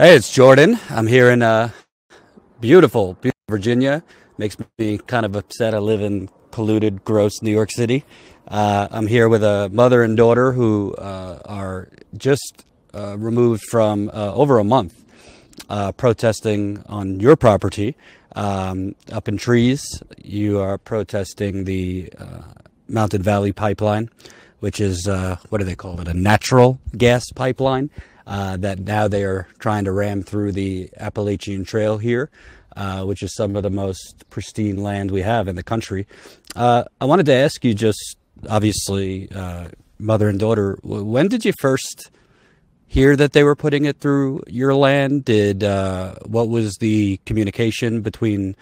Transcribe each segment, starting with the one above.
Hey, it's Jordan. I'm here in beautiful Virginia. Makes me kind of upset. I live in polluted, gross New York City. I'm here with a mother and daughter who are just removed from over a month protesting on your property up in trees. You are protesting the Mountain Valley Pipeline, which is, what do they call it? A natural gas pipeline that now they are trying to ram through the Appalachian Trail here, which is some of the most pristine land we have in the country. I wanted to ask you, just obviously, mother and daughter, when did you first hear that they were putting it through your land? What was the communication between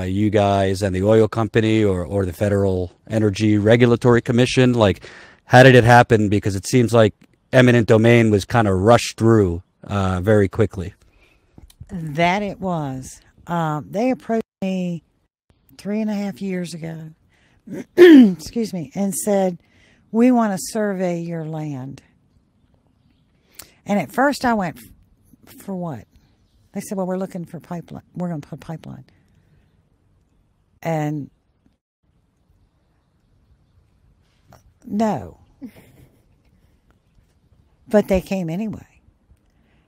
you guys and the oil company or the Federal Energy Regulatory Commission? Like, how did it happen? Because it seems like eminent domain was kind of rushed through very quickly. That it was. They approached me 3.5 years ago, excuse me, and said, "We want to survey your land." And at first I went, "For what?" They said, "Well, we're looking for pipeline. We're going to put pipeline." And no. But they came anyway.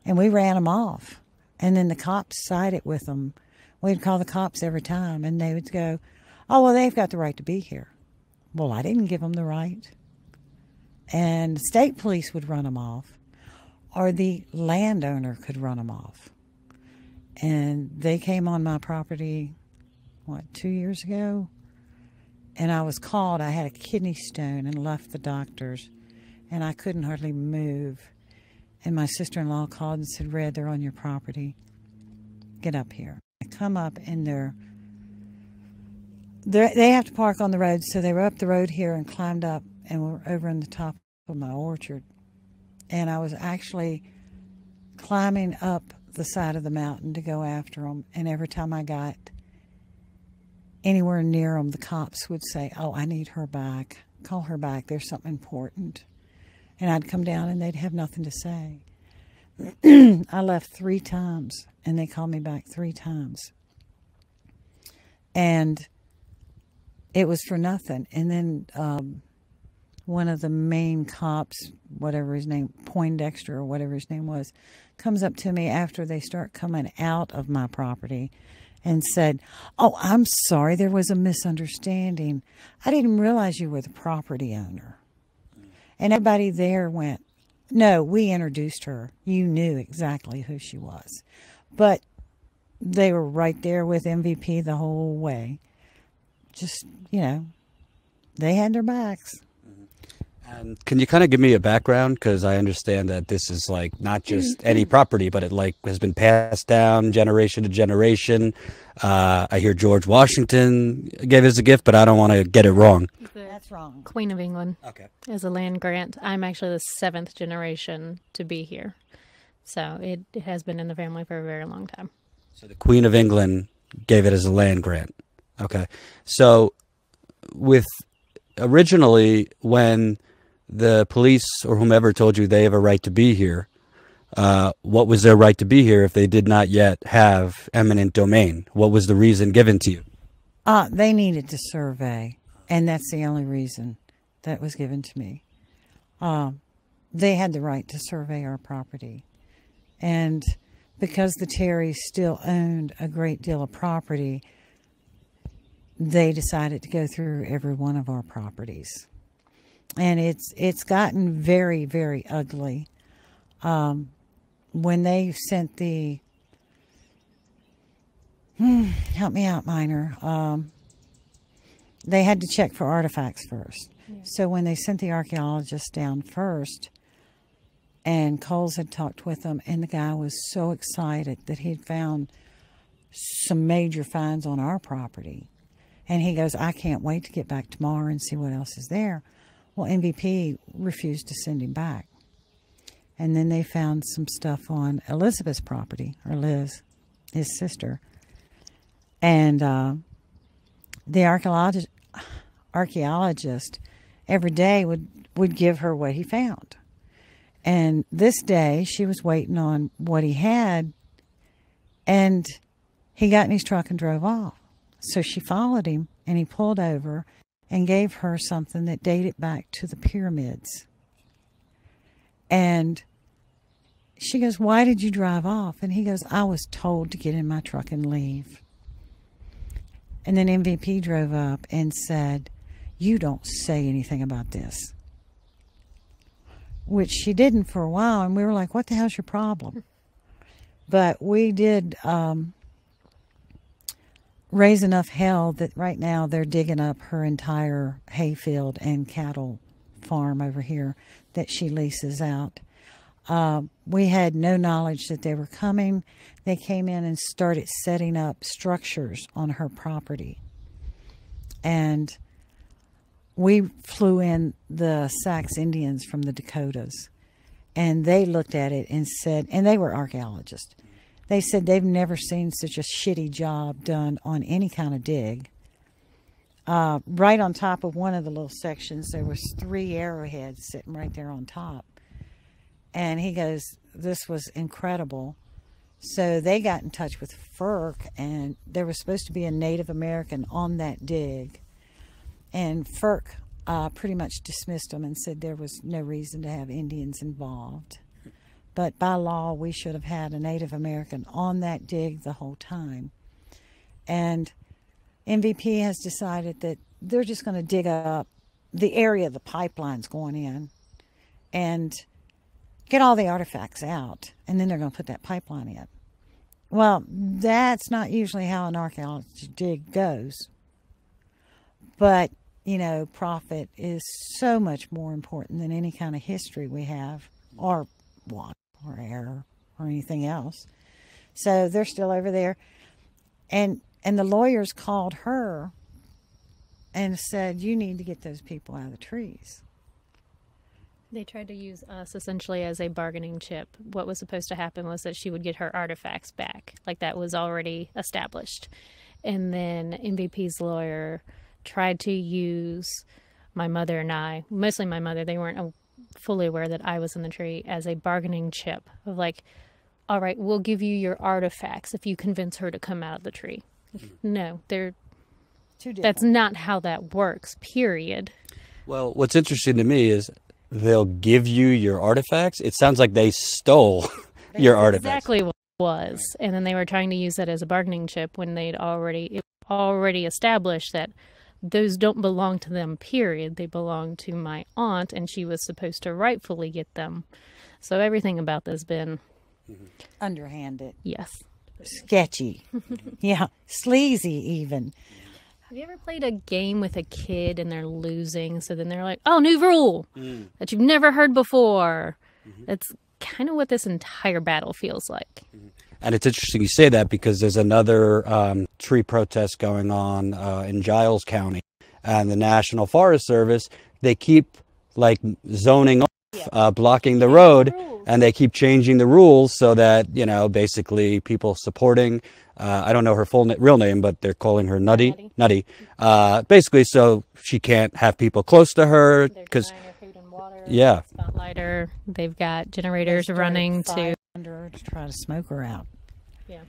And we ran them off. And then the cops sided with them. We'd call the cops every time, and they would go, "Oh, well, they've got the right to be here." Well, I didn't give them the right. And the state police would run them off, or the landowner could run them off. And they came on my property, 2 years ago? And I was called. I had a kidney stone and left the doctors, and I couldn't hardly move. And my sister-in-law called and said, "Red, they're on your property. Get up here." I come up, and they have to park on the road, so they were up the road here and climbed up, and we're over in the top of my orchard. And I was actually climbing up the side of the mountain to go after them. And every time I got anywhere near them, the cops would say, "Oh, I need her back. Call her back. There's something important." And I'd come down, and they'd have nothing to say. I left 3 times, and they called me back 3 times. And it was for nothing. And then one of the main cops, whatever his name, Poindexter or whatever his name was, comes up to me after they start coming out of my property and said, "Oh, I'm sorry, there was a misunderstanding. I didn't realize you were the property owner." And everybody there went, "No, we introduced her. You knew exactly who she was." But they were right there with MVP the whole way. Just, they had their backs. And can you kind of give me a background? Because I understand that this is like not just any property, but it like has been passed down generation to generation. I hear George Washington gave us a gift, but I don't want to get it wrong. That's wrong. Queen of England. Okay. As a land grant. I'm actually the 7th generation to be here. So it has been in the family for a very long time. So the Queen of England gave it as a land grant. Okay. So originally when the police or whomever told you they have a right to be here, what was their right to be here if they did not yet have eminent domain? What was the reason given to you? They needed to survey, and that's the only reason that was given to me. They had the right to survey our property. And because the Terrys still owned a great deal of property, they decided to go through every one of our properties. And it's gotten very, very ugly. When they sent the help me out, Minor. They had to check for artifacts first. Yeah. So when they sent the archaeologist down first, and Coles had talked with them, and the guy was so excited that he'd found some major finds on our property. And he goes, "I can't wait to get back tomorrow and see what else is there." Well, MVP refused to send him back. And then they found some stuff on Elizabeth's property, or Liz, his sister. And the archaeologist every day would give her what he found. And this day, she was waiting on what he had, and he got in his truck and drove off. So she followed him, and he pulled over and gave her something that dated back to the pyramids. And she goes, "Why did you drive off?" And he goes, "I was told to get in my truck and leave." And then MVP drove up and said, "You don't say anything about this." Which she didn't for a while, and we were like, "What the hell's your problem?" But we did raise enough hell that right now they're digging up her entire hayfield and cattle farm over here that she leases out. We had no knowledge that they were coming. They came in and started setting up structures on her property. And we flew in the Sax Indians from the Dakotas, and they looked at it and said, and they were archaeologists, they said they've never seen such a shitty job done on any kind of dig. Right on top of one of the little sections, there was 3 arrowheads sitting right there on top. And he goes, "This was incredible." So they got in touch with FERC, and there was supposed to be a Native American on that dig. And FERC pretty much dismissed them and said there was no reason to have Indians involved. But by law, we should have had a Native American on that dig the whole time. And MVP has decided that they're just going to dig up the area the pipeline's going in and get all the artifacts out, and then they're going to put that pipeline in. Well, that's not usually how an archaeology dig goes. But, you know, profit is so much more important than any kind of history we have, or water, or air, or anything else. So they're still over there. And the lawyers called her and said, "You need to get those people out of the trees." They tried to use us essentially as a bargaining chip. What was supposed to happen was that she would get her artifacts back. Like, that was already established. And then MVP's lawyer tried to use my mother and I, mostly my mother, they weren't fully aware that I was in the tree, as a bargaining chip of like, "All right, we'll give you your artifacts if you convince her to come out of the tree." No, they're Too different. that's not how that works, period. Well, what's interesting to me is they'll give you your artifacts. It sounds like they stole your artifacts. Exactly what it was. And then they were trying to use that as a bargaining chip when they'd already established that those don't belong to them, period. They belong to my aunt, and she was supposed to rightfully get them. So everything about this has been, Underhanded. yes. Sketchy. Yeah. Sleazy even. Have you ever played a game with a kid and they're losing, so then they're like, "Oh, new rule that you've never heard before"? That's kind of what this entire battle feels like. And it's interesting you say that, because there's another tree protest going on in Giles County, and the National Forest Service, they keep like zoning off, blocking the road, and they keep changing the rules so that, you know, basically people supporting, I don't know her real name, but they're calling her Nutty. Basically, so she can't have people close to her, because Food and water, yeah, spotlighter. They've got generators running to to try to smoke her out. Yeah,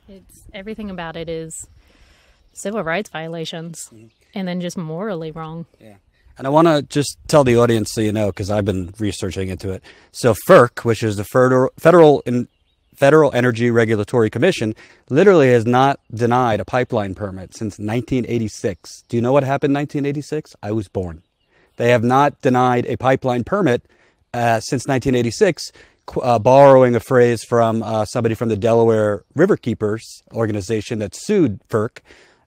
it's everything about it is civil rights violations, and then just morally wrong. Yeah. And I want to just tell the audience, so you know, because I've been researching into it. So FERC, which is the Federal Energy Regulatory Commission, literally has not denied a pipeline permit since 1986. Do you know what happened in 1986? I was born. They have not denied a pipeline permit since 1986, borrowing a phrase from somebody from the Delaware Riverkeepers organization that sued FERC.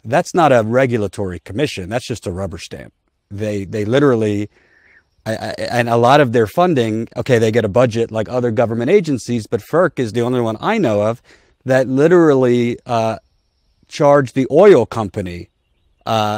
That's not a regulatory commission. That's just a rubber stamp. They literally, and a lot of their funding, okay, they get a budget like other government agencies, but FERC is the only one I know of that literally charge the oil company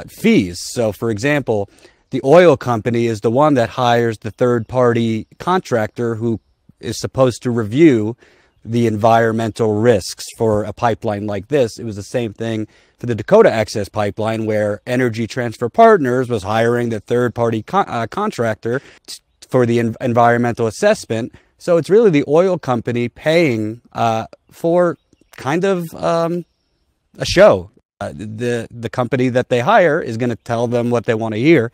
fees. So, for example, the oil company is the one that hires the third-party contractor who is supposed to review the environmental risks for a pipeline like this. It was the same thing for the Dakota Access Pipeline, where Energy Transfer Partners was hiring the third-party contractor for the environmental assessment So it's really the oil company paying for kind of a show. The company that they hire is going to tell them what they want to hear.